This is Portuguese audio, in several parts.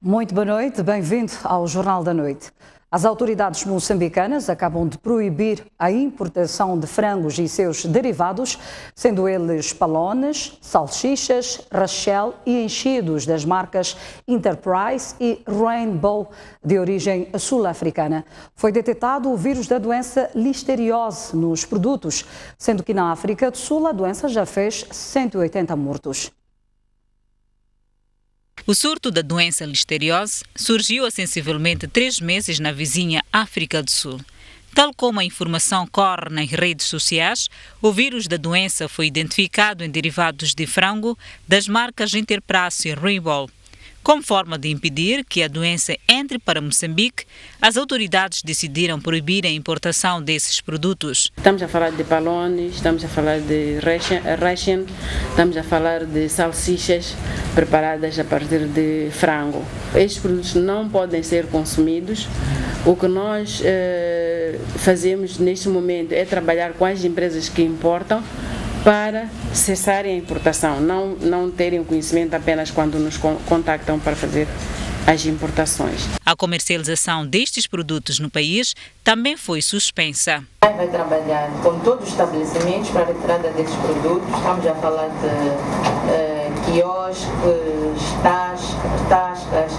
Muito boa noite, bem-vindo ao Jornal da Noite. As autoridades moçambicanas acabam de proibir a importação de frangos e seus derivados, sendo eles palones, salsichas, rachel e enchidos das marcas Enterprise e Rainbow, de origem sul-africana. Foi detectado o vírus da doença listeriose nos produtos, sendo que na África do Sul a doença já fez 180 mortos. O surto da doença listeriose surgiu há sensivelmente 3 meses na vizinha África do Sul. Tal como a informação corre nas redes sociais, o vírus da doença foi identificado em derivados de frango das marcas Enterprise e Rainbow. Como forma de impedir que a doença entre para Moçambique, as autoridades decidiram proibir a importação desses produtos. Estamos a falar de palones, estamos a falar de ration, estamos a falar de salsichas preparadas a partir de frango. Estes produtos não podem ser consumidos. O que nós fazemos neste momento é trabalhar com as empresas que importam para cessarem a importação, não terem conhecimento apenas quando nos contactam para fazer as importações. A comercialização destes produtos no país também foi suspensa. Vai trabalhar com todos os estabelecimentos para a retirada destes produtos. Estamos a falar de quiosques, tascas,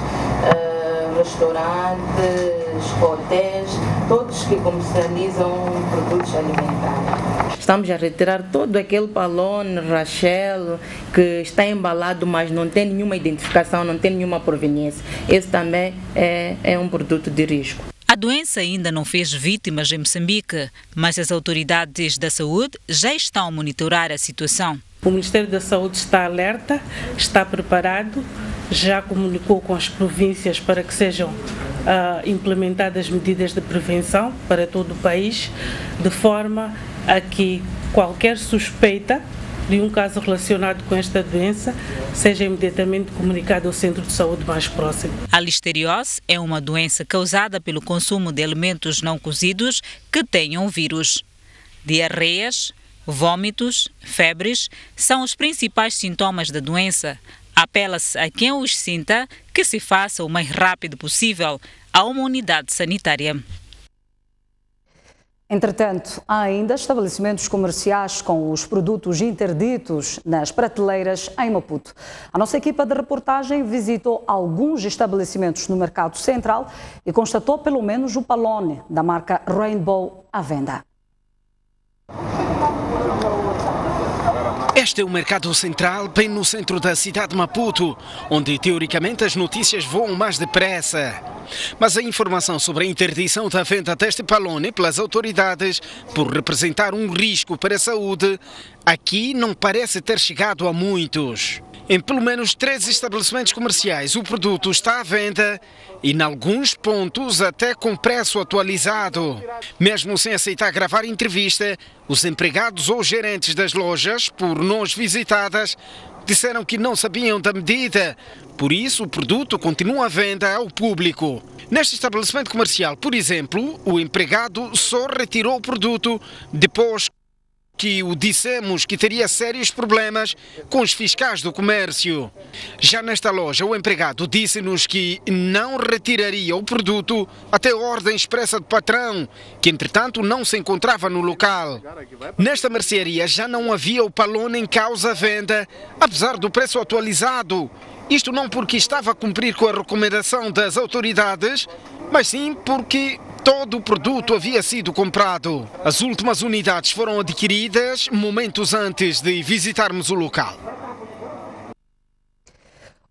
restaurantes, hotéis, todos que comercializam produtos alimentares. Estamos a retirar todo aquele palone, rachel, que está embalado, mas não tem nenhuma identificação, não tem nenhuma proveniência. Esse também é um produto de risco. A doença ainda não fez vítimas em Moçambique, mas as autoridades da saúde já estão a monitorar a situação. O Ministério da Saúde está alerta, está preparado, já comunicou com as províncias para que sejam implementadas medidas de prevenção para todo o país, de forma a que qualquer suspeita de um caso relacionado com esta doença seja imediatamente comunicado ao centro de saúde mais próximo. A listeriose é uma doença causada pelo consumo de alimentos não cozidos que tenham vírus. Diarreias, vômitos, febres são os principais sintomas da doença. Apela-se a quem os sinta que se faça o mais rápido possível a uma unidade sanitária. Entretanto, há ainda estabelecimentos comerciais com os produtos interditos nas prateleiras em Maputo. A nossa equipa de reportagem visitou alguns estabelecimentos no Mercado Central e constatou pelo menos o palone da marca Rainbow à venda. Este é o Mercado Central, bem no centro da cidade de Maputo, onde teoricamente as notícias voam mais depressa. Mas a informação sobre a interdição da venda deste palone pelas autoridades, por representar um risco para a saúde, aqui não parece ter chegado a muitos. Em pelo menos 3 estabelecimentos comerciais o produto está à venda e, em alguns pontos, até com preço atualizado. Mesmo sem aceitar gravar entrevista, os empregados ou gerentes das lojas, por nós visitadas, disseram que não sabiam da medida. Por isso, o produto continua à venda ao público. Neste estabelecimento comercial, por exemplo, o empregado só retirou o produto depois que o dissemos que teria sérios problemas com os fiscais do comércio. Já nesta loja, o empregado disse-nos que não retiraria o produto até ordem expressa do patrão, que entretanto não se encontrava no local. Nesta mercearia já não havia o palone em causa à venda, apesar do preço atualizado. Isto não porque estava a cumprir com a recomendação das autoridades, mas sim porque todo o produto havia sido comprado. As últimas unidades foram adquiridas momentos antes de visitarmos o local.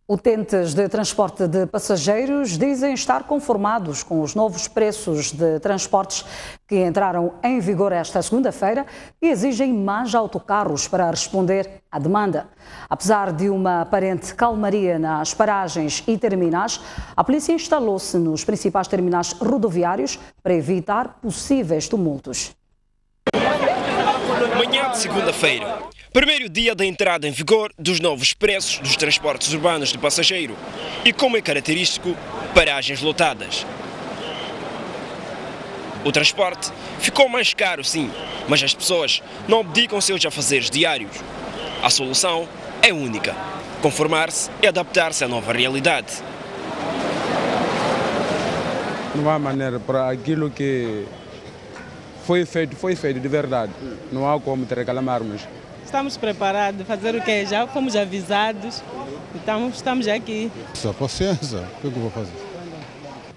Utentes de transporte de passageiros dizem estar conformados com os novos preços de transportes que entraram em vigor esta segunda-feira e exigem mais autocarros para responder à demanda. Apesar de uma aparente calmaria nas paragens e terminais, a polícia instalou-se nos principais terminais rodoviários para evitar possíveis tumultos. Manhã de segunda-feira, primeiro dia da entrada em vigor dos novos preços dos transportes urbanos de passageiro e, como é característico, paragens lotadas. O transporte ficou mais caro, sim, mas as pessoas não abdicam seus afazeres diários. A solução é única: conformar-se e adaptar-se à nova realidade. Não há maneira para aquilo que foi feito de verdade. Não há como te reclamarmos. Estamos preparados, fazer o quê? Já fomos avisados, então estamos aqui. Só paciência, o que eu vou fazer?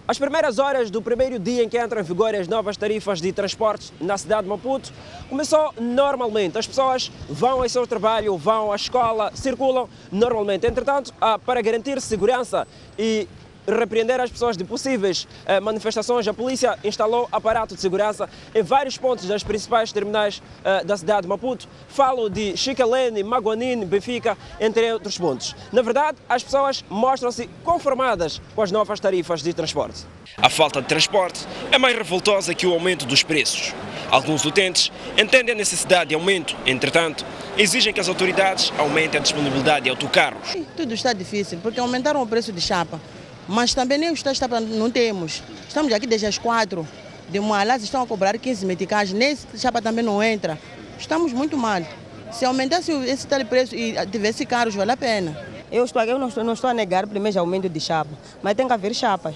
As primeiras horas do primeiro dia em que entram em vigor as novas tarifas de transportes na cidade de Maputo começou normalmente. As pessoas vão ao seu trabalho, vão à escola, circulam normalmente. Entretanto, para garantir segurança e repreender as pessoas de possíveis manifestações, a polícia instalou aparato de segurança em vários pontos das principais terminais da cidade de Maputo. Falo de Chicalene, Maguanine, Benfica, entre outros pontos. Na verdade, as pessoas mostram-se conformadas com as novas tarifas de transporte. A falta de transporte é mais revoltosa que o aumento dos preços. Alguns utentes entendem a necessidade de aumento, entretanto, exigem que as autoridades aumentem a disponibilidade de autocarros. Tudo está difícil, porque aumentaram o preço de chapa. Mas também nem os chapa não temos. Estamos aqui desde as 4 de manhã, estão a cobrar 15 meticais, nem chapa também não entra. Estamos muito mal. Se aumentasse esse tal preço e tivesse carros, vale a pena. Eu não estou a negar primeiro aumento de chapa, mas tem que haver chapas.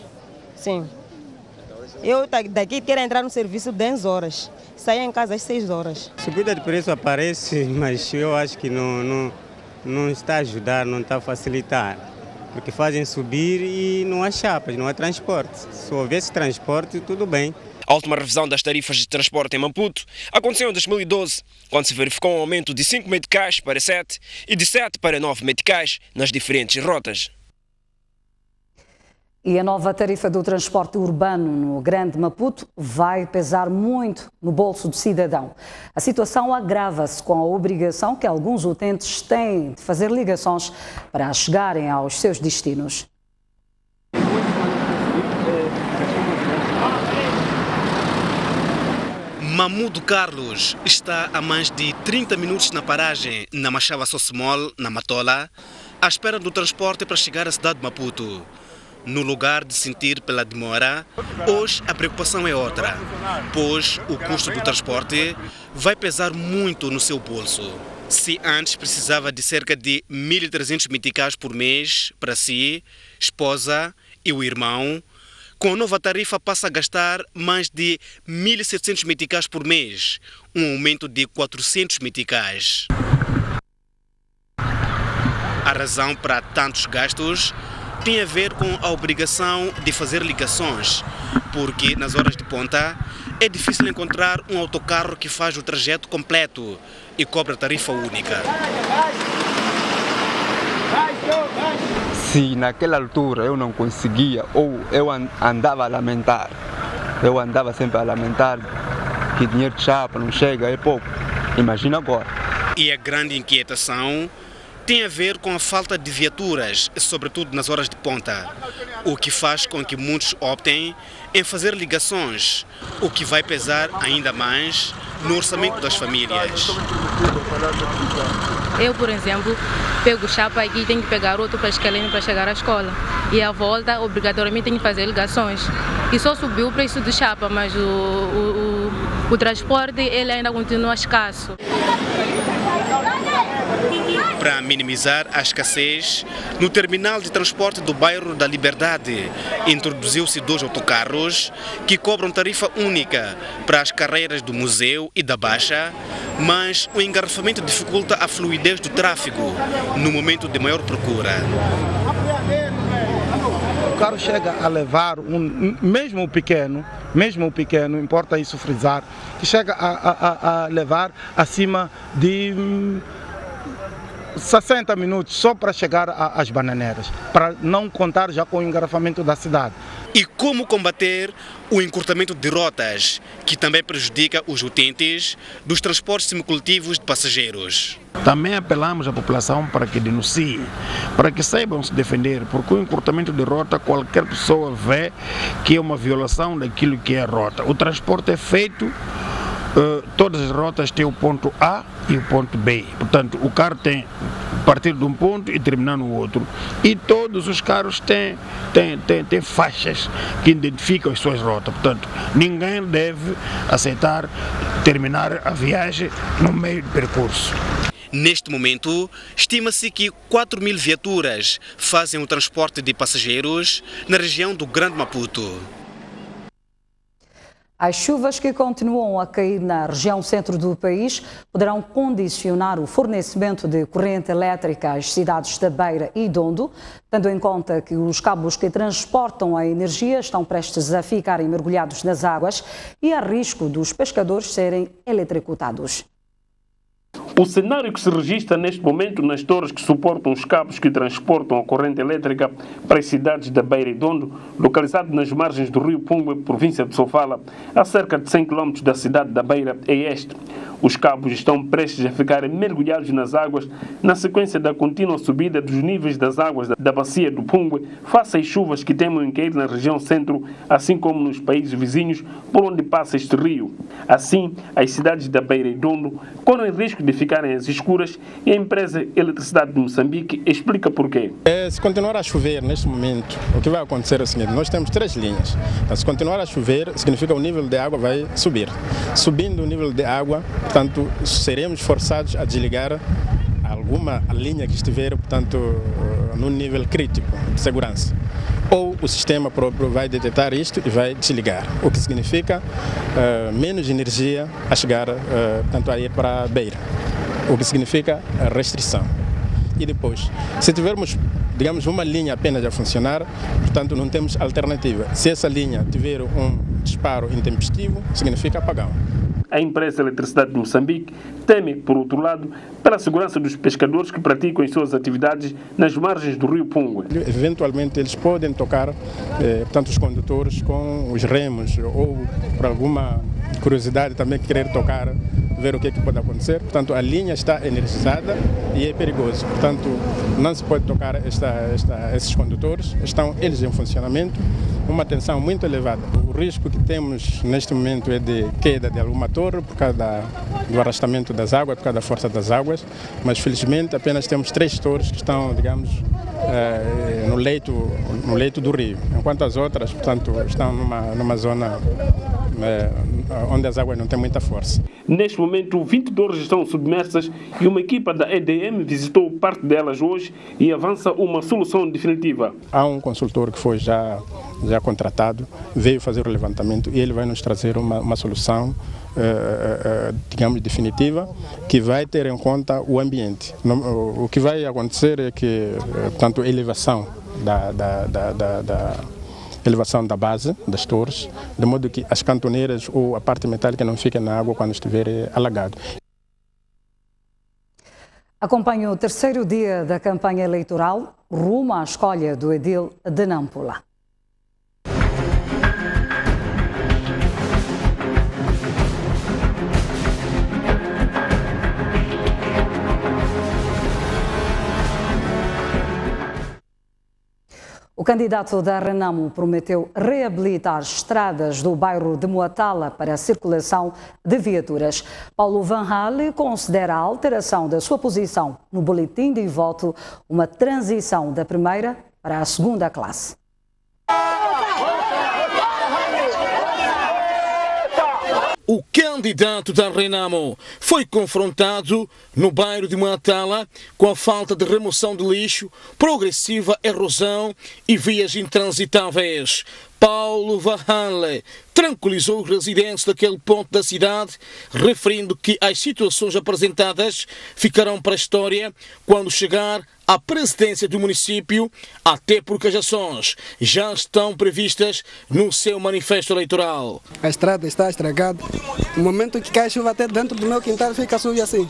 Sim. Eu daqui quero entrar no serviço 10 horas, sair em casa às 6 horas. Subida de preço aparece, mas eu acho que não está a ajudar, não está a facilitar. Porque fazem subir e não há chapas, não há transporte. Se houvesse transporte, tudo bem. A última revisão das tarifas de transporte em Maputo aconteceu em 2012, quando se verificou um aumento de 5 meticais para 7 e de 7 para 9 meticais nas diferentes rotas. E a nova tarifa do transporte urbano no Grande Maputo vai pesar muito no bolso do cidadão. A situação agrava-se com a obrigação que alguns utentes têm de fazer ligações para chegarem aos seus destinos. Mamudo Carlos está há mais de 30 minutos na paragem na Machava Sossemol, na Matola, à espera do transporte para chegar à cidade de Maputo. No lugar de sentir pela demora, hoje a preocupação é outra, pois o custo do transporte vai pesar muito no seu bolso. Se antes precisava de cerca de 1.300 meticais por mês para si, esposa e o irmão, com a nova tarifa passa a gastar mais de 1.700 meticais por mês, um aumento de 400 meticais. A razão para tantos gastos tem a ver com a obrigação de fazer ligações, porque nas horas de ponta é difícil encontrar um autocarro que faz o trajeto completo e cobra tarifa única. Se naquela altura eu não conseguia ou eu andava a lamentar, eu andava sempre a lamentar que dinheiro de chapa não chega, é pouco, imagina agora. E a grande inquietação tem a ver com a falta de viaturas, sobretudo nas horas de ponta, o que faz com que muitos optem em fazer ligações, o que vai pesar ainda mais no orçamento das famílias. Eu, por exemplo, pego chapa aqui e tenho que pegar outro para Escalene para chegar à escola. E à volta, obrigatoriamente, tenho que fazer ligações. E só subiu o preço de chapa, mas o transporte ele ainda continua escasso. Para minimizar a escassez, no terminal de transporte do bairro da Liberdade, introduziu-se 2 autocarros que cobram tarifa única para as carreiras do museu e da Baixa, mas o engarrafamento dificulta a fluidez do tráfego no momento de maior procura. O carro chega a levar, mesmo o pequeno, importa isso frisar, que chega a levar acima de 60 minutos só para chegar às bananeiras, para não contar já com o engarrafamento da cidade. E como combater o encurtamento de rotas, que também prejudica os utentes dos transportes semicoletivos de passageiros? Também apelamos à população para que denuncie, para que saibam se defender, porque o encurtamento de rota qualquer pessoa vê que é uma violação daquilo que é a rota. O transporte é feito, todas as rotas têm o ponto A e o ponto B, portanto o carro tem partir de um ponto e terminar no outro, e todos os carros têm faixas que identificam as suas rotas, portanto ninguém deve aceitar terminar a viagem no meio do percurso. Neste momento, estima-se que 4.000 viaturas fazem o transporte de passageiros na região do Grande Maputo. As chuvas que continuam a cair na região centro do país poderão condicionar o fornecimento de corrente elétrica às cidades da Beira e Dondo, tendo em conta que os cabos que transportam a energia estão prestes a ficarem mergulhados nas águas e há risco dos pescadores serem eletrocutados. O cenário que se registra neste momento nas torres que suportam os cabos que transportam a corrente elétrica para as cidades da Beira e Dondo, localizado nas margens do rio Pungue, província de Sofala, a cerca de 100 km da cidade da Beira, é este. Os cabos estão prestes a ficarem mergulhados nas águas na sequência da contínua subida dos níveis das águas da bacia do Pungue, face às chuvas que temem cair na região centro, assim como nos países vizinhos por onde passa este rio. Assim, as cidades da Beira e Dondo correm risco de ficarem às escuras e a empresa Eletricidade de Moçambique explica porquê. Se continuar a chover neste momento, o que vai acontecer é o seguinte: nós temos 3 linhas. Então, se continuar a chover, significa que o nível de água vai subir. Subindo o nível de água, portanto, seremos forçados a desligar alguma linha que estiver, portanto, no nível crítico de segurança. Ou o sistema próprio vai detectar isto e vai desligar, o que significa menos energia a chegar, portanto, a ir para a beira, o que significa restrição. E depois, se tivermos, digamos, uma linha apenas a funcionar, portanto, não temos alternativa. Se essa linha tiver um disparo intempestivo, significa apagão. A empresa Eletricidade de Moçambique teme, por outro lado, pela segurança dos pescadores que praticam as suas atividades nas margens do rio Pungue. Eventualmente eles podem tocar, portanto, os condutores com os remos ou, por alguma curiosidade, também querer tocar, ver o que pode acontecer. Portanto, a linha está energizada e é perigoso. Portanto, não se pode tocar esses condutores, estão eles em funcionamento, uma tensão muito elevada. O risco que temos neste momento é de queda de alguma torre por causa do arrastamento das águas, por causa da força das águas, mas felizmente apenas temos 3 torres que estão, digamos, no leito do rio, enquanto as outras, portanto, estão numa zona onde as águas não têm muita força. Neste momento, 20 torres estão submersas e uma equipa da EDM visitou parte delas hoje e avança uma solução definitiva. Há um consultor que foi já contratado, veio fazer o levantamento e ele vai nos trazer uma solução, digamos, definitiva, que vai ter em conta o ambiente. O que vai acontecer é que, portanto, a elevação elevação da base das torres, de modo que as cantoneiras ou a parte metálica não fiquem na água quando estiver alagado. Acompanha o 3º dia da campanha eleitoral rumo à escolha do edil de Nampula. O candidato da Renamo prometeu reabilitar estradas do bairro de Moatala para a circulação de viaturas. Paulo Van Hale considera a alteração da sua posição no boletim de voto uma transição da primeira para a segunda classe. O candidato da Renamo foi confrontado no bairro de Moatala com a falta de remoção de lixo, progressiva erosão e vias intransitáveis. Paulo Van Hale tranquilizou os residentes daquele ponto da cidade, referindo que as situações apresentadas ficarão para a história quando chegar à presidência do município, até porque as ações já estão previstas no seu manifesto eleitoral. A estrada está estragada. No momento que cai chuva até dentro do meu quintal fica sujo assim.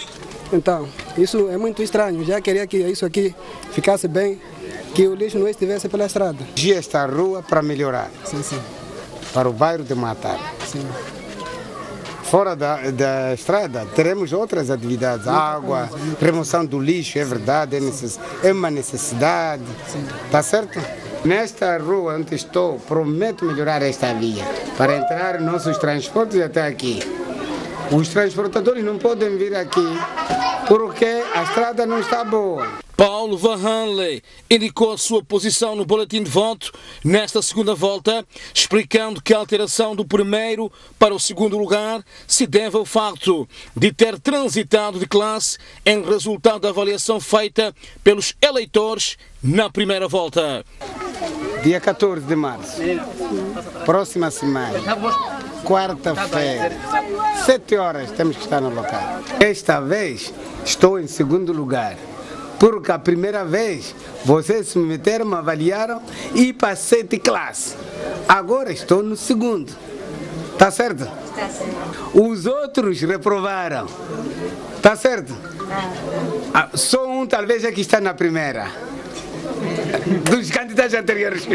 Então, isso é muito estranho. Já queria que isso aqui ficasse bem, que o lixo não estivesse pela estrada. Esta rua para melhorar. Sim, sim. Para o bairro de Moatala. Sim. Fora da estrada, teremos outras atividades, água, remoção do lixo, é verdade, é uma necessidade, está certo? Nesta rua onde estou, prometo melhorar esta via, para entrar nossos transportes até aqui. Os transportadores não podem vir aqui, porque a estrada não está boa. Paulo Van Hale indicou a sua posição no boletim de voto nesta segunda volta, explicando que a alteração do primeiro para o segundo lugar se deve ao facto de ter transitado de classe em resultado da avaliação feita pelos eleitores na primeira volta. Dia 14 de março, próxima semana, quarta-feira, 7 horas temos que estar no local. Esta vez estou em segundo lugar, porque a primeira vez vocês se meteram, me avaliaram e passei de classe. Agora estou no segundo. Está certo? Está certo. Os outros reprovaram. Está certo? Só um talvez é que está na primeira. Dos candidatos anteriores.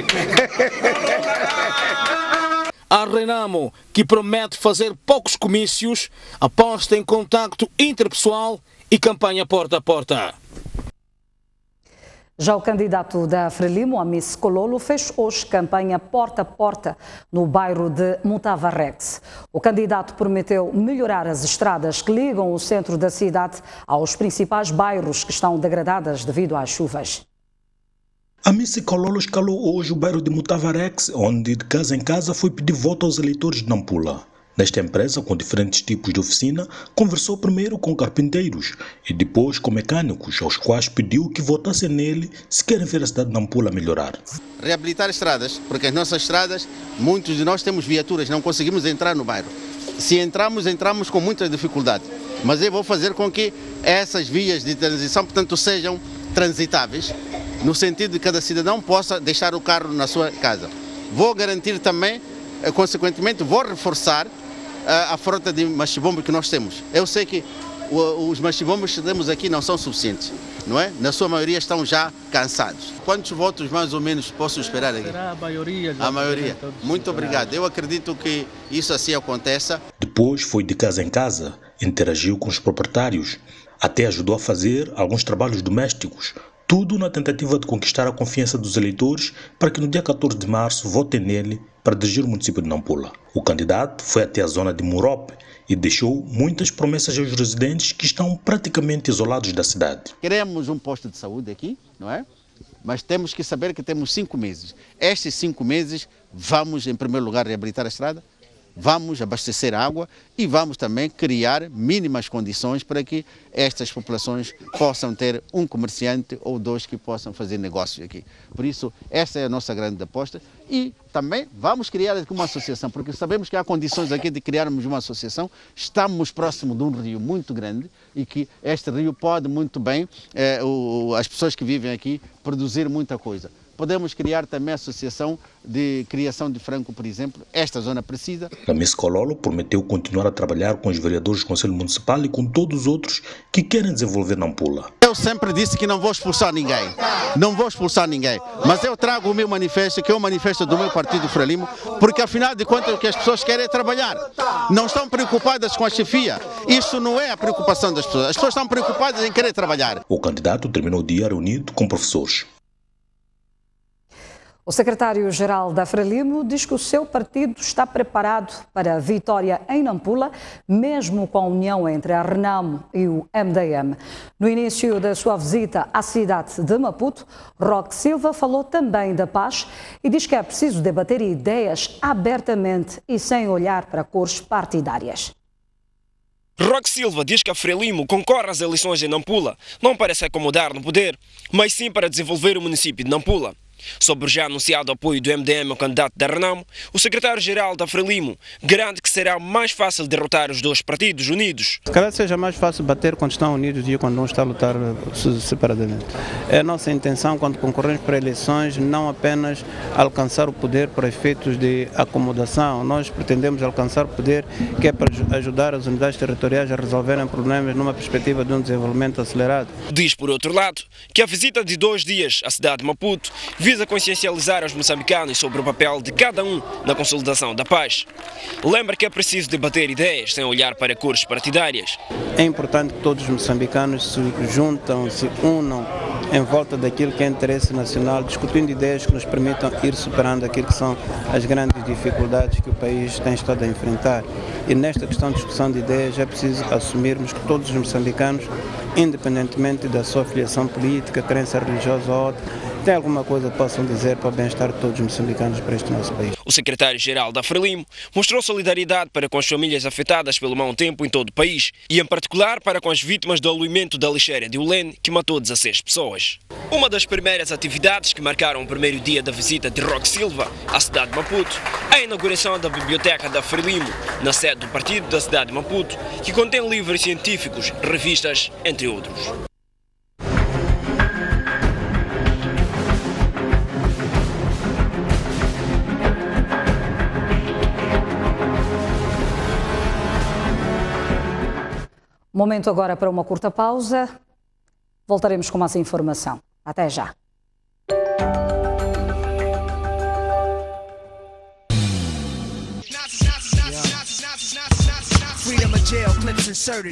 A Renamo, que promete fazer poucos comícios, aposta em contacto interpessoal e campanha porta a porta. Já o candidato da Frelimo, Amice Cololo, fez hoje campanha porta a porta no bairro de Mutavarex. O candidato prometeu melhorar as estradas que ligam o centro da cidade aos principais bairros que estão degradadas devido às chuvas. Amice Cololo escalou hoje o bairro de Mutavarex, onde de casa em casa foi pedir voto aos eleitores de Nampula. Nesta empresa, com diferentes tipos de oficina, conversou primeiro com carpinteiros e depois com mecânicos, aos quais pediu que votassem nele se querem ver a cidade de Nampula melhorar. Reabilitar estradas, porque as nossas estradas, muitos de nós temos viaturas, não conseguimos entrar no bairro. Se entramos com muita dificuldade. Mas eu vou fazer com que essas vias de transição, portanto, sejam transitáveis, no sentido de que cada cidadão possa deixar o carro na sua casa. Vou garantir também, consequentemente, vou reforçar a frota de machibombos que nós temos. Eu sei que os machibombos que temos aqui não são suficientes, não é? Na sua maioria estão já cansados. Quantos votos mais ou menos posso esperar aqui? A maioria. A maioria. Muito obrigado. Eu acredito que isso assim aconteça. Depois foi de casa em casa, interagiu com os proprietários, até ajudou a fazer alguns trabalhos domésticos. Tudo na tentativa de conquistar a confiança dos eleitores para que no dia 14 de março votem nele para dirigir o município de Nampula. O candidato foi até a zona de Murope e deixou muitas promessas aos residentes que estão praticamente isolados da cidade. Queremos um posto de saúde aqui, não é? Mas temos que saber que temos 5 meses. Estes 5 meses vamos, em primeiro lugar, reabilitar a estrada, vamos abastecer água e vamos também criar mínimas condições para que estas populações possam ter um comerciante ou dois que possam fazer negócios aqui. Por isso, essa é a nossa grande aposta e também vamos criar aqui uma associação, porque sabemos que há condições aqui de criarmos uma associação. Estamos próximo de um rio muito grande e que este rio pode muito bem, as pessoas que vivem aqui, produzir muita coisa. Podemos criar também a associação de criação de frango, por exemplo. Esta zona precisa. Amice Cololo prometeu continuar a trabalhar com os vereadores do Conselho Municipal e com todos os outros que querem desenvolver Nampula. Eu sempre disse que não vou expulsar ninguém. Não vou expulsar ninguém. Mas eu trago o meu manifesto, que é o manifesto do meu partido Frelimo, porque afinal de contas o que as pessoas querem é trabalhar. Não estão preocupadas com a chefia. Isso não é a preocupação das pessoas. As pessoas estão preocupadas em querer trabalhar. O candidato terminou o dia reunido com professores. O secretário-geral da Frelimo diz que o seu partido está preparado para a vitória em Nampula, mesmo com a união entre a Renamo e o MDM. No início da sua visita à cidade de Maputo, Roque Silva falou também da paz e diz que é preciso debater ideias abertamente e sem olhar para cores partidárias. Roque Silva diz que a Frelimo concorre às eleições em Nampula, não para se acomodar no poder, mas sim para desenvolver o município de Nampula. Sobre o já anunciado apoio do MDM ao candidato da Renamo, o secretário-geral da Frelimo garante que será mais fácil derrotar os dois partidos unidos. Se calhar seja mais fácil bater quando estão unidos do que quando um está a lutar separadamente. É a nossa intenção, quando concorremos para eleições, não apenas alcançar o poder para efeitos de acomodação. Nós pretendemos alcançar o poder que é para ajudar as unidades territoriais a resolverem problemas numa perspectiva de um desenvolvimento acelerado. Diz, por outro lado, que a visita de 2 dias à cidade de Maputo visa consciencializar os moçambicanos sobre o papel de cada um na consolidação da paz. Lembra que é preciso debater ideias sem olhar para cores partidárias. É importante que todos os moçambicanos se juntam, se unam em volta daquilo que é interesse nacional, discutindo ideias que nos permitam ir superando aquilo que são as grandes dificuldades que o país tem estado a enfrentar. E nesta questão de discussão de ideias é preciso assumirmos que todos os moçambicanos, independentemente da sua filiação política, crença religiosa ou outra, tem alguma coisa que possam dizer para o bem-estar de todos os moçambicanos para este nosso país. O secretário-geral da Frelimo mostrou solidariedade para com as famílias afetadas pelo mau tempo em todo o país e, em particular, para com as vítimas do aluimento da lixeira de Ulene, que matou 16 pessoas. Uma das primeiras atividades que marcaram o primeiro dia da visita de Roque Silva à cidade de Maputo é a inauguração da biblioteca da Frelimo, na sede do partido da cidade de Maputo, que contém livros científicos, revistas, entre outros. Momento agora para uma curta pausa. Voltaremos com mais informação. Até já.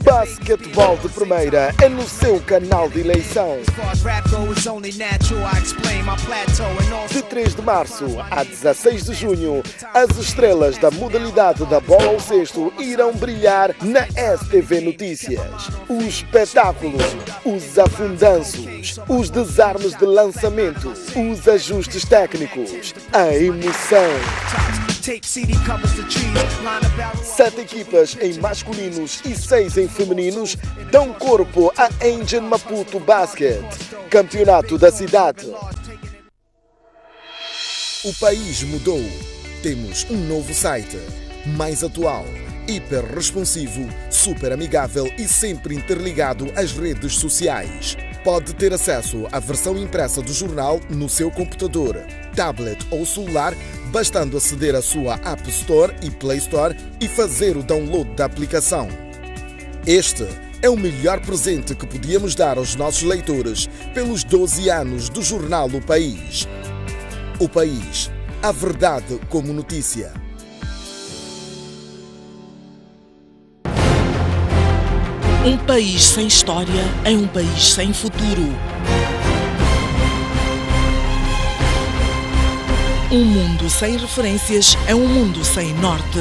Basquetebol de primeira é no seu canal de eleição. De 3 de março a 16 de junho, as estrelas da modalidade da bola ao cesto irão brilhar na STV Notícias. Os espetáculos, os afundanços, os desarmes de lançamento, os ajustes técnicos, a emoção. 7 equipas em masculinos e 6 em femininos dão corpo a Engine Maputo Basket, campeonato da cidade. O país mudou. Temos um novo site, mais atual, hiper responsivo, super amigável e sempre interligado às redes sociais. Pode ter acesso à versão impressa do jornal no seu computador, tablet ou celular, bastando aceder à sua App Store e Play Store e fazer o download da aplicação. Este é o melhor presente que podíamos dar aos nossos leitores pelos 12 anos do jornal O País. O País, a verdade como notícia. Um país sem história é um país sem futuro. Um mundo sem referências é um mundo sem norte.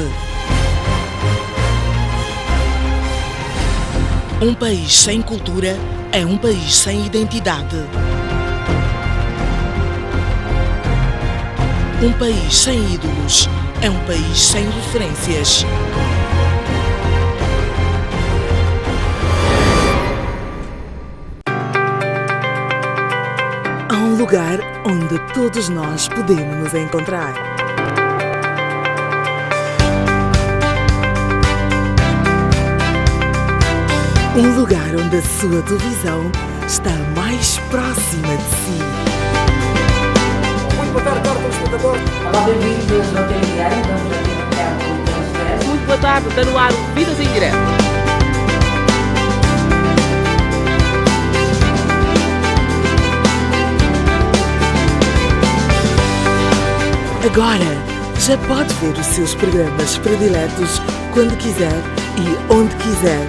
Um país sem cultura é um país sem identidade. Um país sem ídolos é um país sem referências. Há um lugar onde todos nós podemos nos encontrar. Um lugar onde a sua televisão está mais próxima de si. Muito boa tarde, telespectador. Olá, bem-vindos ao Vidas em Direto. Vamos aqui no campo do Transverso. Muito boa tarde, está no ar o Vidas em Direto. Agora já pode ver os seus programas prediletos quando quiser e onde quiser,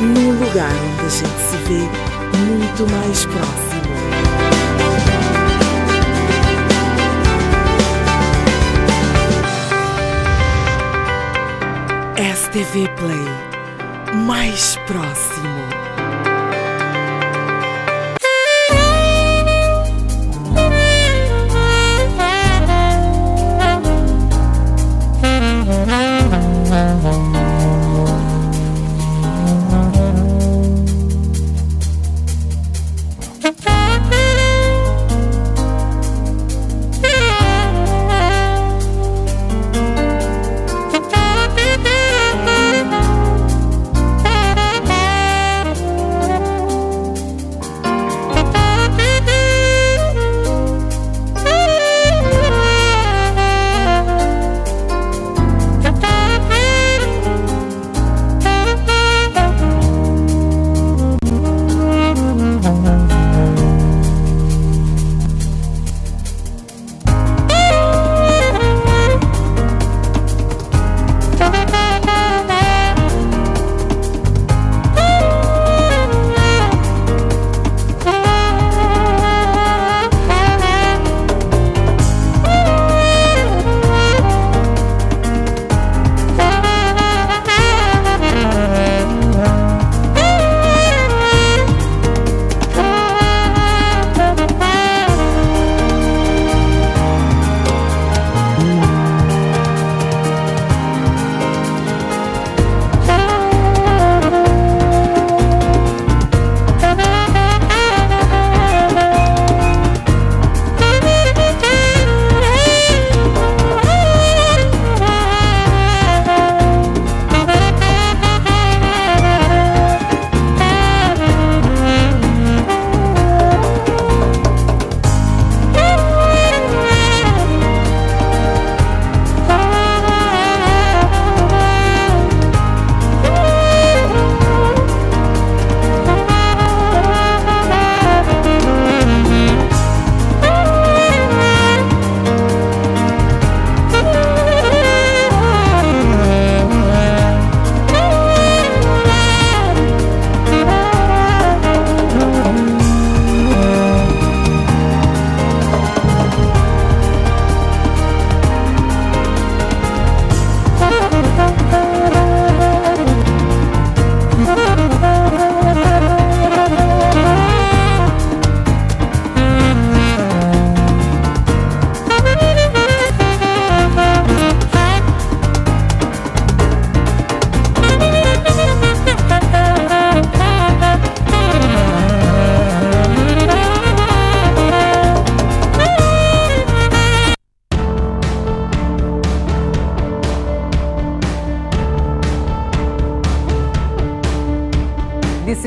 num lugar onde a gente se vê muito mais próximo. STV Play, mais próximo.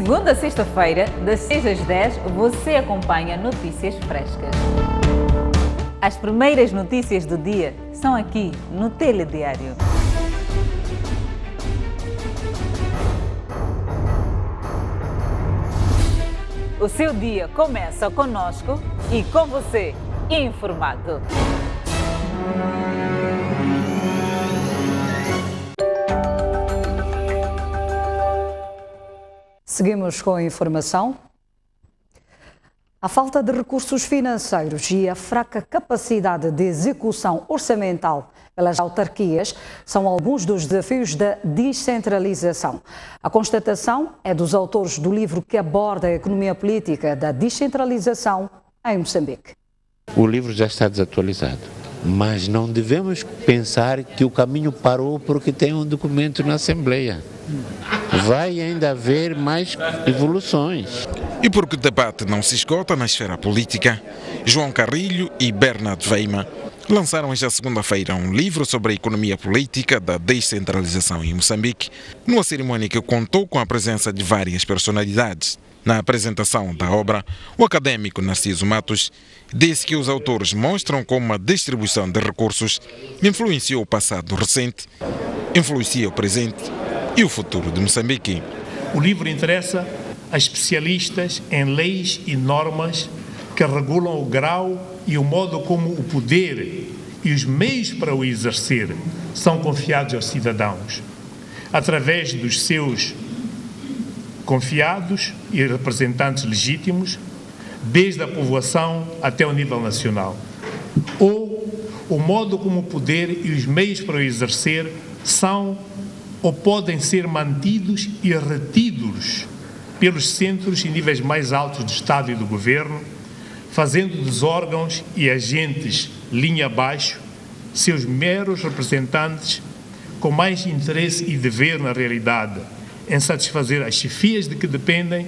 segunda a sexta-feira, das 6 às 10, você acompanha Notícias Frescas. As primeiras notícias do dia são aqui no Telediário. O seu dia começa conosco e com você, informado. Seguimos com a informação. A falta de recursos financeiros e a fraca capacidade de execução orçamental pelas autarquias são alguns dos desafios da descentralização. A constatação é dos autores do livro que aborda a economia política da descentralização em Moçambique. O livro já está desatualizado, mas não devemos pensar que o caminho parou porque tem um documento na Assembleia. Vai ainda haver mais evoluções. E porque o debate não se esgota na esfera política, João Carrilho e Bernard Weima lançaram esta segunda-feira um livro sobre a economia política da descentralização em Moçambique, numa cerimônia que contou com a presença de várias personalidades. Na apresentação da obra, o académico Narciso Matos disse que os autores mostram como a distribuição de recursos influenciou o passado recente, influencia o presente e o futuro de Moçambique. O livro interessa a especialistas em leis e normas que regulam o grau e o modo como o poder e os meios para o exercer são confiados aos cidadãos, através dos seus confiados e representantes legítimos, desde a povoação até o nível nacional, ou o modo como o poder e os meios para o exercer são ou podem ser mantidos e retidos pelos centros e níveis mais altos do Estado e do Governo, fazendo dos órgãos e agentes linha abaixo seus meros representantes com mais interesse e dever na realidade em satisfazer as chefias de que dependem,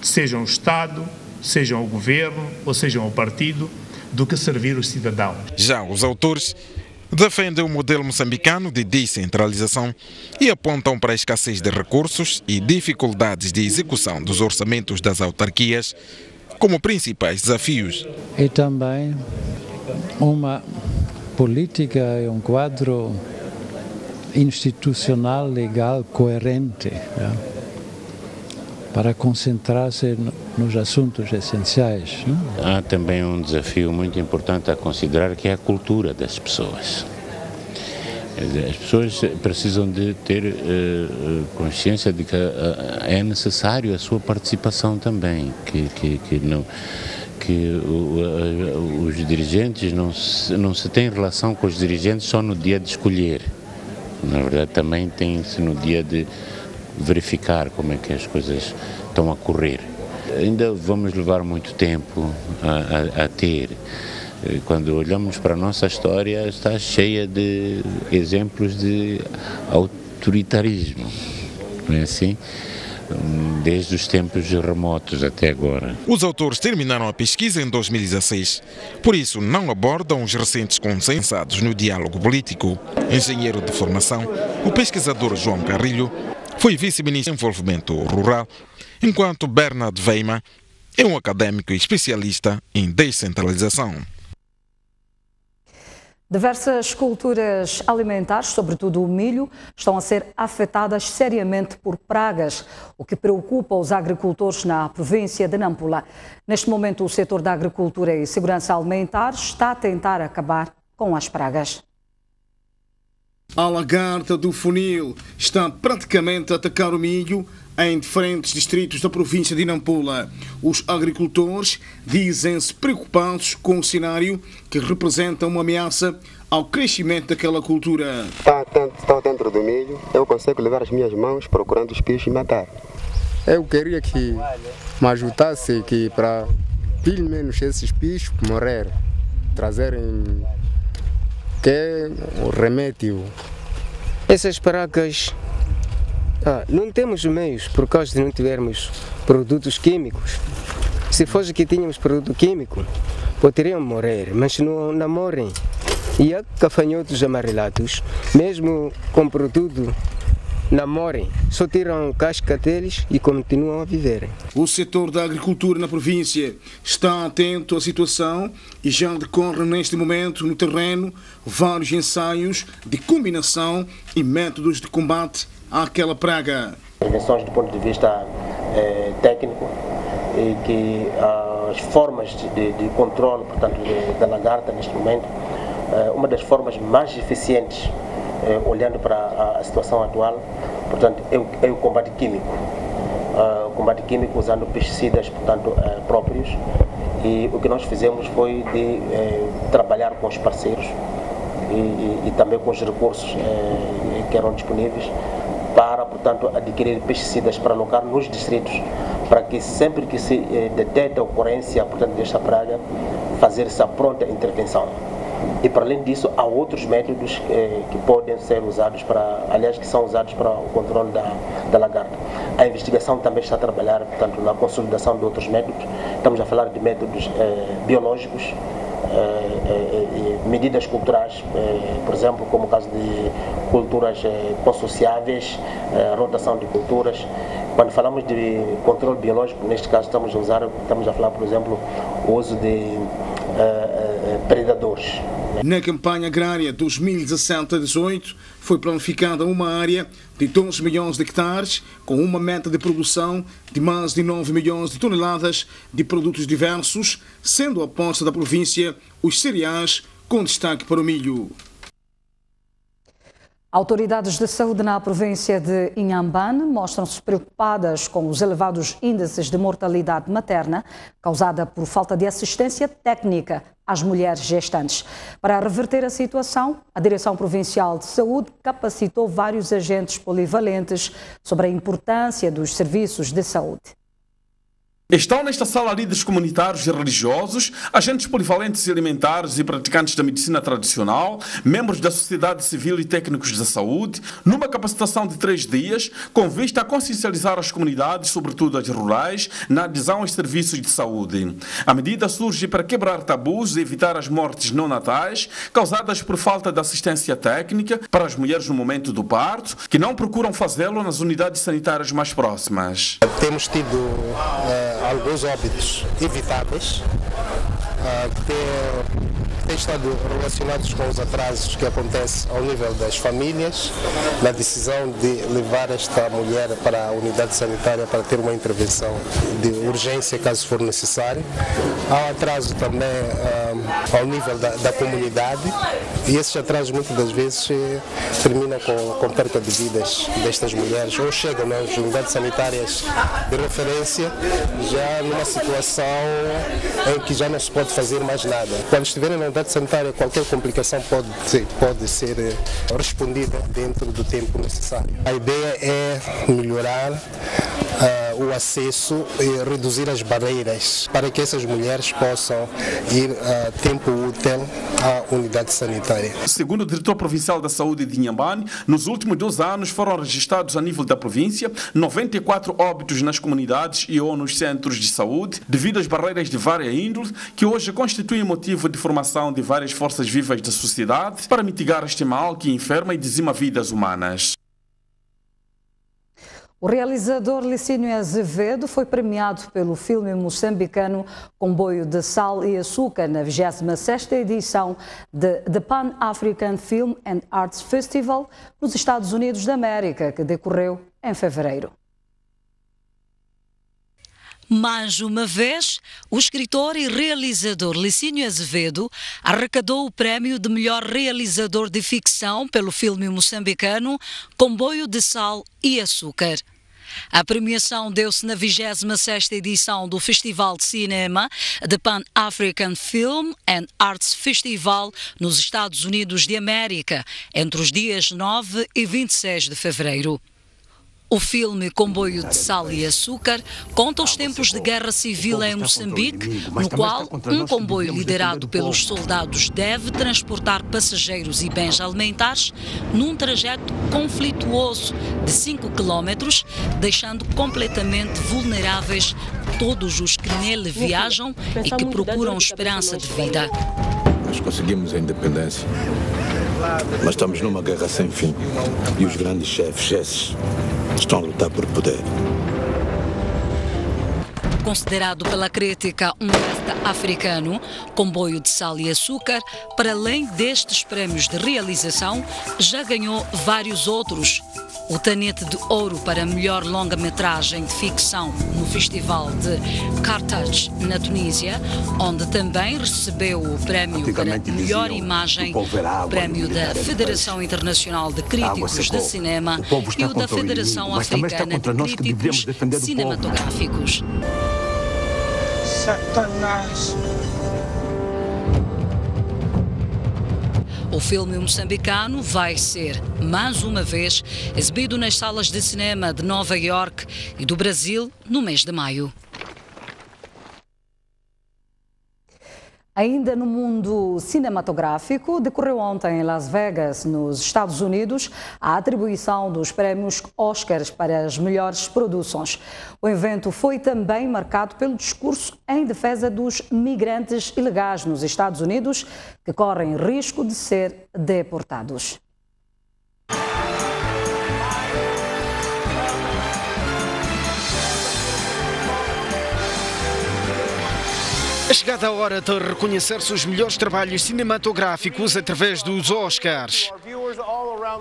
sejam o Estado, sejam o Governo ou sejam o partido, do que servir os cidadãos. Já os autores defendem o modelo moçambicano de descentralização e apontam para a escassez de recursos e dificuldades de execução dos orçamentos das autarquias como principais desafios. E também uma política e um quadro institucional legal coerente, para concentrar-se nos assuntos essenciais. Há também um desafio muito importante a considerar, que é a cultura das pessoas. As pessoas precisam de ter consciência de que é necessário a sua participação também, que os dirigentes não se têm relação com os dirigentes só no dia de escolher. Na verdade, também tem-se no dia de verificar como é que as coisas estão a correr. Ainda vamos levar muito tempo a ter. Quando olhamos para a nossa história, está cheia de exemplos de autoritarismo, não é assim? Desde os tempos remotos até agora. Os autores terminaram a pesquisa em 2016, por isso não abordam os recentes consensados no diálogo político. Engenheiro de formação, o pesquisador João Carrilho foi vice-ministro de Desenvolvimento Rural, enquanto Bernard Weima é um académico e especialista em descentralização. Diversas culturas alimentares, sobretudo o milho, estão a ser afetadas seriamente por pragas, o que preocupa os agricultores na província de Nampula. Neste momento, o setor da agricultura e segurança alimentar está a tentar acabar com as pragas. A lagarta do funil está praticamente a atacar o milho em diferentes distritos da província de Nampula. Os agricultores dizem-se preocupados com o cenário que representa uma ameaça ao crescimento daquela cultura. Está dentro do milho, eu consigo levar as minhas mãos procurando os bichos e matar. Eu queria que me ajudasse que para pelo menos esses bichos morrer, trazerem que o remédio. Essas pragas, não temos meios por causa de não tivermos produtos químicos. Se fosse que tínhamos produto químico, poderiam morrer, mas não morrem. E há gafanhotos amarelados, mesmo com produto não morrem, só tiram casca deles e continuam a viver. O setor da agricultura na província está atento à situação e já decorrem neste momento no terreno vários ensaios de combinação e métodos de combate àquela praga. Intervenções do ponto de vista técnico e que as formas de controle, portanto, da lagarta neste momento, uma das formas mais eficientes, olhando para a situação atual, portanto, é o combate químico. O combate químico usando pesticidas, portanto, próprios. E o que nós fizemos foi de trabalhar com os parceiros e também com os recursos que eram disponíveis para, portanto, adquirir pesticidas para alocar nos distritos, para que sempre que se detecta a ocorrência, portanto, desta praga, fazer essa pronta intervenção. E para além disso, há outros métodos que podem ser usados que são usados para o controle da lagarta. A investigação também está a trabalhar, portanto, na consolidação de outros métodos. Estamos a falar de métodos biológicos, medidas culturais, por exemplo, como o caso de culturas consociáveis, rotação de culturas. Quando falamos de controle biológico, neste caso estamos a falar, por exemplo, o uso de predadores. Na campanha agrária 2017-18 foi planificada uma área de 12 milhões de hectares com uma meta de produção de mais de 9 milhões de toneladas de produtos diversos, sendo a aposta da província os cereais, com destaque para o milho. Autoridades de saúde na província de Inhambane mostram-se preocupadas com os elevados índices de mortalidade materna causada por falta de assistência técnica às mulheres gestantes. Para reverter a situação, a Direção Provincial de Saúde capacitou vários agentes polivalentes sobre a importância dos serviços de saúde. Estão nesta sala líderes comunitários e religiosos, agentes polivalentes e alimentares e praticantes da medicina tradicional, membros da sociedade civil e técnicos da saúde, numa capacitação de 3 dias, com vista a consciencializar as comunidades, sobretudo as rurais, na adesão aos serviços de saúde. A medida surge para quebrar tabus e evitar as mortes não natais, causadas por falta de assistência técnica para as mulheres no momento do parto, que não procuram fazê-lo nas unidades sanitárias mais próximas. Temos tido alguns óbitos evitáveis que têm estado relacionados com os atrasos que acontecem ao nível das famílias, na decisão de levar esta mulher para a unidade sanitária para ter uma intervenção de urgência caso for necessário. Há um atraso também ao nível da comunidade e esses atrasos muitas das vezes terminam com perca de vidas destas mulheres ou chegam nas unidades sanitárias de referência já numa situação em que já não se pode fazer mais nada. Quando estiverem na unidade sanitária, qualquer complicação pode ser respondida dentro do tempo necessário. A ideia é melhorar o acesso e reduzir as barreiras para que essas mulheres possam ir a tempo útil à unidade sanitária. Segundo o diretor provincial da saúde de Inhambane, nos últimos 2 anos foram registrados a nível da província 94 óbitos nas comunidades e ou nos centros de saúde devido às barreiras de várias índole que hoje constituem motivo de formação de várias forças vivas da sociedade para mitigar este mal que enferma e dizima vidas humanas. O realizador Licínio Azevedo foi premiado pelo filme moçambicano Comboio de Sal e Açúcar na 26ª edição de The Pan-African Film and Arts Festival nos Estados Unidos da América, que decorreu em fevereiro. Mais uma vez, o escritor e realizador Licínio Azevedo arrecadou o prémio de melhor realizador de ficção pelo filme moçambicano Comboio de Sal e Açúcar. A premiação deu-se na 26ª edição do Festival de Cinema The Pan-African Film and Arts Festival nos Estados Unidos de América, entre os dias 9 e 26 de fevereiro. O filme Comboio de Sal e Açúcar conta os tempos de guerra civil em Moçambique, no qual um comboio liderado pelos soldados deve transportar passageiros e bens alimentares num trajeto conflituoso de 5 quilómetros, deixando completamente vulneráveis todos os que nele viajam e que procuram esperança de vida. Nós conseguimos a independência Mas estamos numa guerra sem fim. E os grandes chefes, esses, estão a lutar por poder. Considerado pela crítica um leste africano, Comboio de Sal e Açúcar, para além destes prémios de realização, já ganhou vários outros. O Tanete de Ouro para melhor longa-metragem de ficção no Festival de Carthage, na Tunísia, onde também recebeu o prémio para melhor imagem, o prémio da Federação Internacional de Críticos de Cinema e o da Federação Africana de Críticos Cinematográficos. Satanás! O filme moçambicano vai ser, mais uma vez, exibido nas salas de cinema de Nova York e do Brasil no mês de maio. Ainda no mundo cinematográfico, decorreu ontem em Las Vegas, nos Estados Unidos, a atribuição dos prémios Oscars para as melhores produções. O evento foi também marcado pelo discurso em defesa dos migrantes ilegais nos Estados Unidos, que correm risco de ser deportados. É chegada a hora de reconhecer-se os melhores trabalhos cinematográficos através dos Oscars.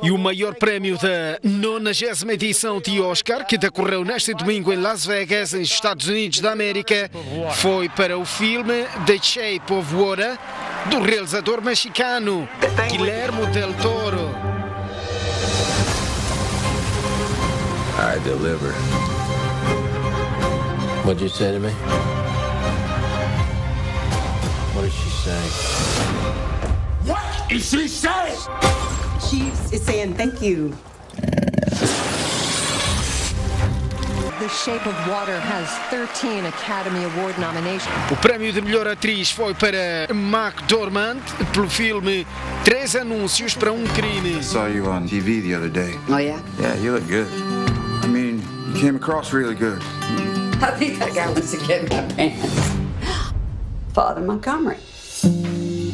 E o maior prémio da 90ª edição de Oscar, que decorreu neste domingo em Las Vegas, nos Estados Unidos da América, foi para o filme The Shape of Water, do realizador mexicano Guillermo del Toro. I deliver. What'd you say to me? What is she saying? What is she saying? She is saying thank you. The Shape of Water has 13 Academy Award nominations. O prémio de melhor atriz foi para McDormand pelo filme 3 Anúncios para um Crime. I saw you on TV the other day. Oh yeah? Yeah, you look good. I mean, you came across really good. I think that guy wants to get my pants. Father Montgomery.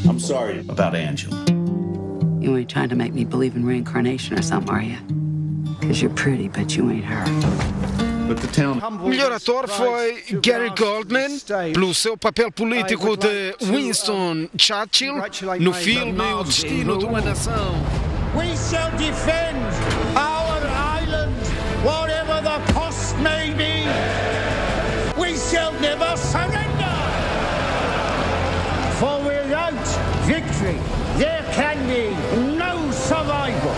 I'm sorry about Angela. You ain't trying to make me believe in reincarnation or something, are you? Because you're pretty, but you ain't her. O melhor ator foi Gary Goldman, pelo seu papel político de Winston Churchill no filme O Destino de uma Nação. We shall defend our island, whatever the cost may be. We shall never surrender. For without victory, there can be no survival.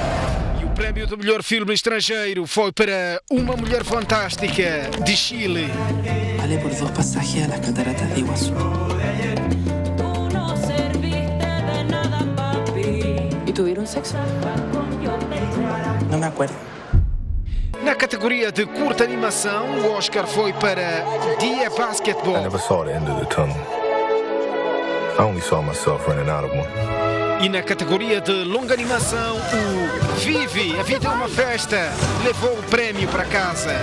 E o prémio de melhor filme estrangeiro foi para Uma Mulher Fantástica, de Chile. Vale por 2 pasajes a las cataratas de Iguazú. ¿Y tuvieron sexo? No me acuerdo. Na categoria de curta animação, o Oscar foi para Dia Basketball. I never saw the end of the tunnel. I only saw myself running out of one. E na categoria de longa animação, o Vive, a vida é uma festa, levou o prémio para casa.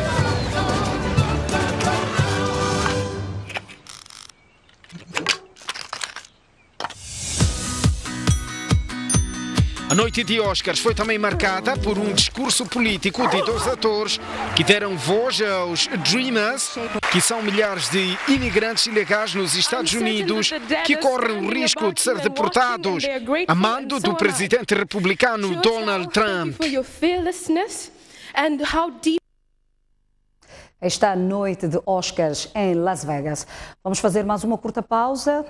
A noite de Oscars foi também marcada por um discurso político de 2 atores que deram voz aos Dreamers, que são milhares de imigrantes ilegais nos Estados Unidos que correm o risco de ser deportados a mando do presidente republicano Donald Trump. Esta noite de Oscars em Las Vegas. Vamos fazer mais uma curta pausa.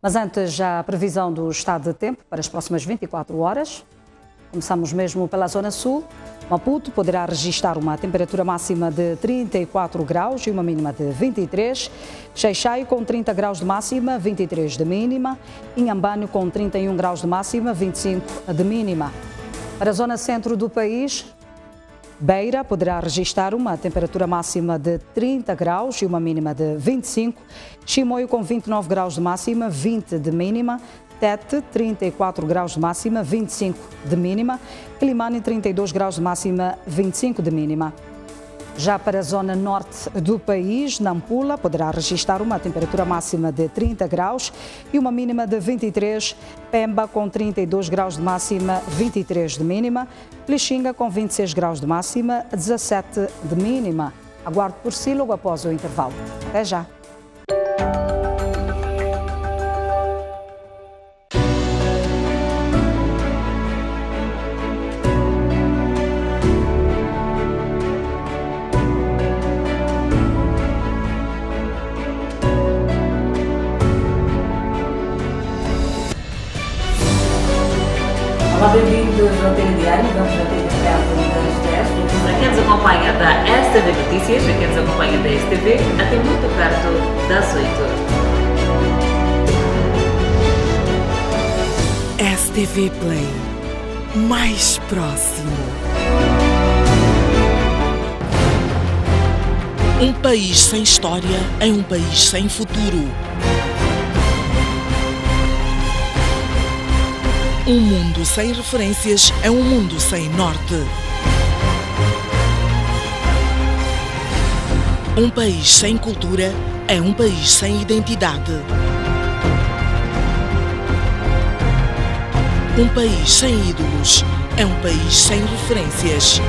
Mas antes, já a previsão do estado de tempo para as próximas 24 horas. Começamos mesmo pela Zona Sul. Maputo poderá registrar uma temperatura máxima de 34 graus e uma mínima de 23. Xai-Xai com 30 graus de máxima, 23 de mínima. Inhambane com 31 graus de máxima, 25 de mínima. Para a Zona Centro do país, Beira poderá registrar uma temperatura máxima de 30 graus e uma mínima de 25. Chimoio com 29 graus de máxima, 20 de mínima. Tete, 34 graus de máxima, 25 de mínima. Climane, 32 graus de máxima, 25 de mínima. Já para a zona norte do país, Nampula poderá registrar uma temperatura máxima de 30 graus e uma mínima de 23, Pemba com 32 graus de máxima, 23 de mínima, Lixinga com 26 graus de máxima, 17 de mínima. Aguardo por si logo após o intervalo. Até já! Olá, bem-vindos ao Telediário. Vamos na TV das 10. Para quem nos acompanha da STV Notícias, para quem nos acompanha da STV, até muito perto das 8. STV Play, mais próximo. Um país sem história é um país sem futuro. Um mundo sem referências é um mundo sem norte. Um país sem cultura é um país sem identidade. Um país sem ídolos é um país sem referências.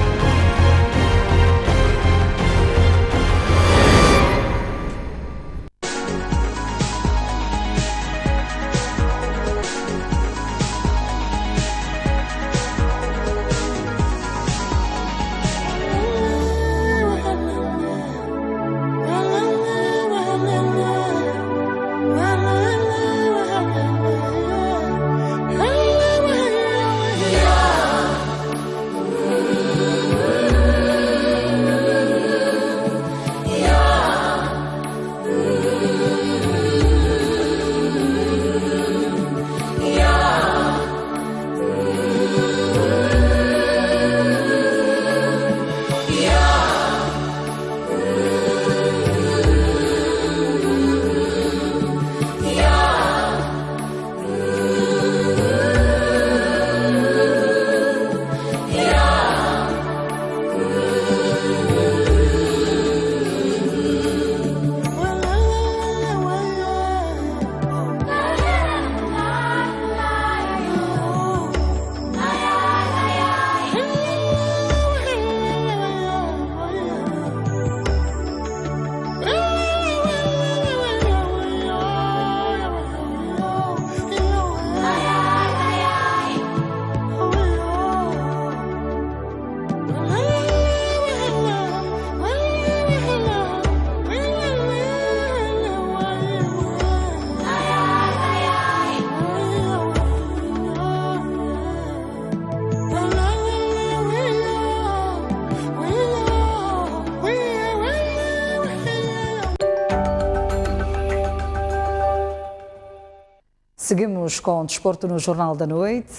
Seguimos com o desporto no Jornal da Noite.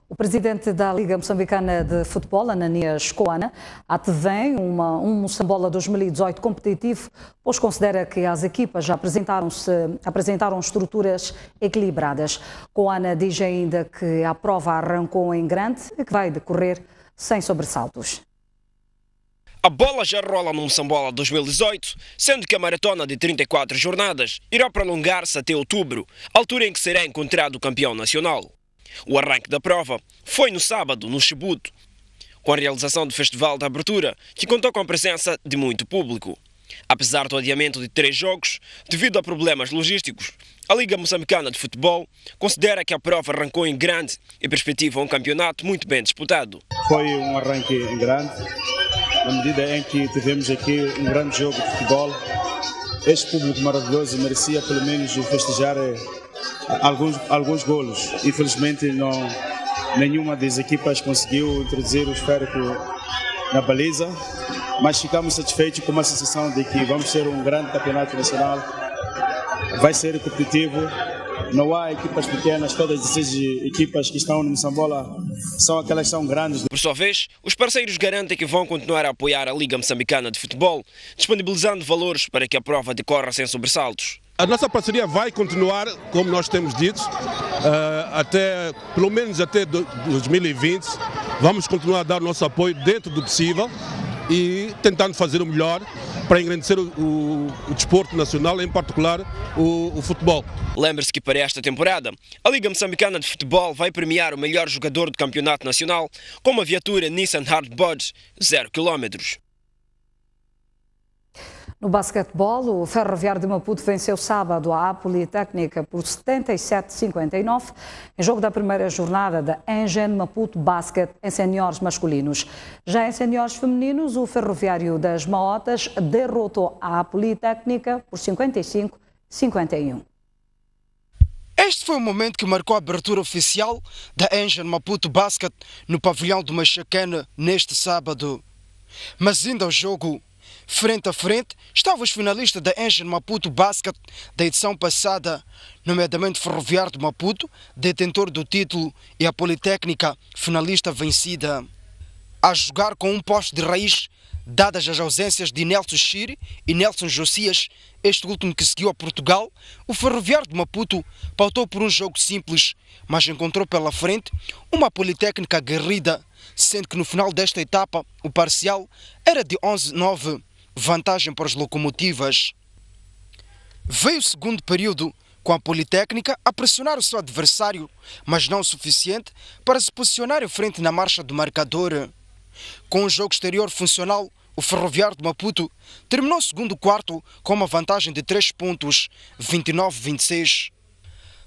O presidente da Liga Moçambicana de Futebol, Ananias Coana, antevém um Moçambola 2018 competitivo, pois considera que as equipas já apresentaram estruturas equilibradas. Coana diz ainda que a prova arrancou em grande e que vai decorrer sem sobressaltos. A bola já rola no Moçambola 2018, sendo que a maratona de 34 jornadas irá prolongar-se até outubro, altura em que será encontrado o campeão nacional. O arranque da prova foi no sábado, no Chibuto, com a realização do Festival da Abertura, que contou com a presença de muito público. Apesar do adiamento de 3 jogos, devido a problemas logísticos, a Liga Moçambicana de Futebol considera que a prova arrancou em grande e perspectiva um campeonato muito bem disputado. Foi um arranque em grande, na medida em que tivemos aqui um grande jogo de futebol. Este público maravilhoso merecia pelo menos festejar alguns golos. Infelizmente nenhuma das equipas conseguiu introduzir o esférico na baliza, mas ficamos satisfeitos com a sensação de que vamos ter um grande campeonato nacional, vai ser competitivo, não há equipas pequenas, todas as 16 equipas que estão no Moçambola são aquelas que são grandes. Por sua vez, os parceiros garantem que vão continuar a apoiar a Liga Moçambicana de Futebol, disponibilizando valores para que a prova decorra sem sobressaltos. A nossa parceria vai continuar, como nós temos dito, pelo menos até 2020. Vamos continuar a dar o nosso apoio dentro do possível e tentando fazer o melhor para engrandecer o desporto nacional, em particular o futebol. Lembre-se que para esta temporada, a Liga Moçambicana de Futebol vai premiar o melhor jogador do campeonato nacional com uma viatura Nissan Hardbody 0 km. No basquetebol, o Ferroviário de Maputo venceu sábado a Politécnica por 77-59 em jogo da primeira jornada da Engen Maputo Basket em seniores masculinos. Já em seniores femininos, o Ferroviário das Maotas derrotou a Politécnica por 55-51. Este foi o momento que marcou a abertura oficial da Engen Maputo Basket no pavilhão do Machaquena neste sábado. Mas ainda ao jogo, frente a frente, estavam os finalistas da Engen Maputo Basket da edição passada, nomeadamente Ferroviário de Maputo, detentor do título, e a Politécnica, finalista vencida. A jogar com um poste de raiz, dadas as ausências de Nelson Chiri e Nelson Josias, este último que seguiu a Portugal, o Ferroviário de Maputo pautou por um jogo simples, mas encontrou pela frente uma Politécnica aguerrida, sendo que no final desta etapa o parcial era de 11-9, vantagem para as locomotivas. Veio o segundo período, com a Politécnica a pressionar o seu adversário, mas não o suficiente para se posicionar em frente na marcha do marcador. Com o jogo exterior funcional, o Ferroviário de Maputo terminou o segundo quarto com uma vantagem de 3 pontos, 29-26.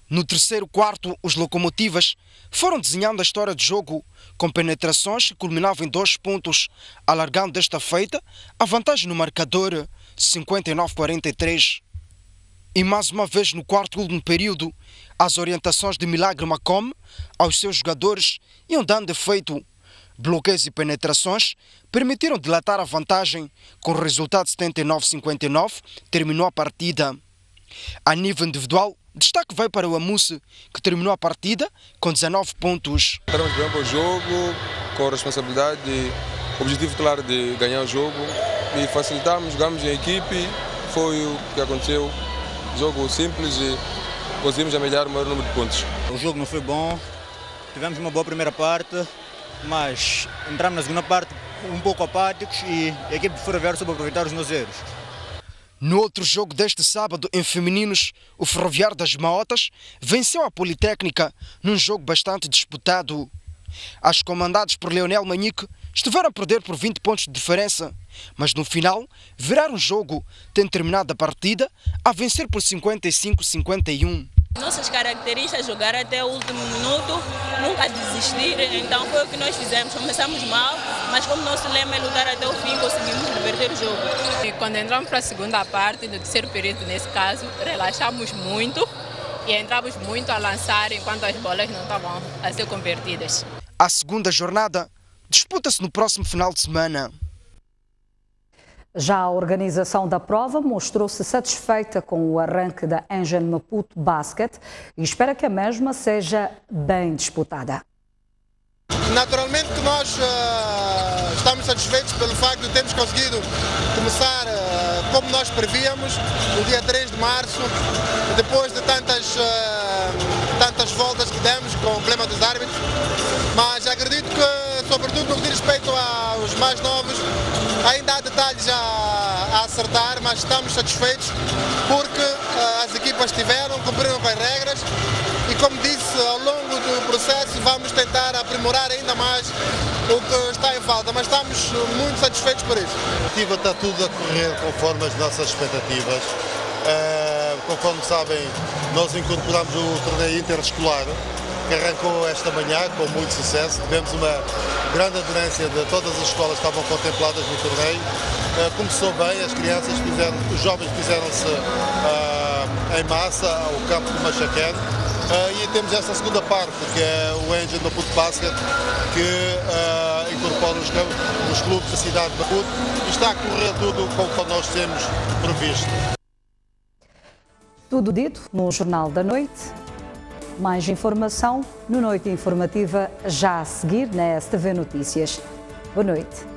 No terceiro quarto, os locomotivas foram desenhando a história de jogo, com penetrações que culminavam em 2 pontos, alargando desta feita a vantagem no marcador, 59-43. E mais uma vez no quarto e último período, as orientações de Milagre Macome aos seus jogadores iam dando efeito. Bloqueios e penetrações permitiram dilatar a vantagem, com o resultado 79-59, terminou a partida. A nível individual, destaque vai para o Amuse, que terminou a partida com 19 pontos. Entramos bem para o jogo, com responsabilidade, objetivo claro de ganhar o jogo e facilitamos, jogamos em equipe, foi o que aconteceu. Jogo simples e conseguimos amelhar o maior número de pontos. O jogo não foi bom, tivemos uma boa primeira parte, mas entramos na segunda parte um pouco apáticos e a equipe de Ferroviário soube aproveitar os nossos erros. No outro jogo deste sábado, em femininos, o Ferroviário das Maotas venceu a Politécnica num jogo bastante disputado. As comandadas por Leonel Manique estiveram a perder por 20 pontos de diferença, mas no final viraram o jogo, tendo terminado a partida a vencer por 55-51. Nossas características, jogar até o último minuto, nunca desistir, então foi o que nós fizemos. Começamos mal, mas como nosso lema é lutar até o fim, conseguimos reverter o jogo. E quando entramos para a segunda parte, no terceiro período nesse caso, relaxamos muito e entramos muito a lançar enquanto as bolas não estavam a ser convertidas. A segunda jornada disputa-se no próximo final de semana. Já a organização da prova mostrou-se satisfeita com o arranque da Engen Maputo Basket e espera que a mesma seja bem disputada. Naturalmente que nós estamos satisfeitos pelo facto de termos conseguido começar como nós prevíamos, no dia 3 de março, depois de tantas voltas que demos com o problema dos árbitros, mas acredito que, sobretudo no que diz respeito aos mais novos, ainda há detalhes a acertar, mas estamos satisfeitos porque as equipas cumpriram com as regras e, como disse, ao longo do processo vamos tentar aprimorar ainda mais o que está em falta, mas estamos muito satisfeitos por isso. Está tudo a correr conforme as nossas expectativas. Conforme sabem, nós incorporamos o torneio interescolar, que arrancou esta manhã com muito sucesso. Tivemos uma grande aderência de todas as escolas que estavam contempladas no torneio. Começou bem, os jovens fizeram-se em massa ao campo do Machaquén. E temos essa segunda parte, que é o Engen Maputo Basket, que incorpora os clubes da cidade de Maputo e está a correr tudo como nós temos previsto. Tudo dito no Jornal da Noite. Mais informação no Noite Informativa já a seguir na STV Notícias. Boa noite.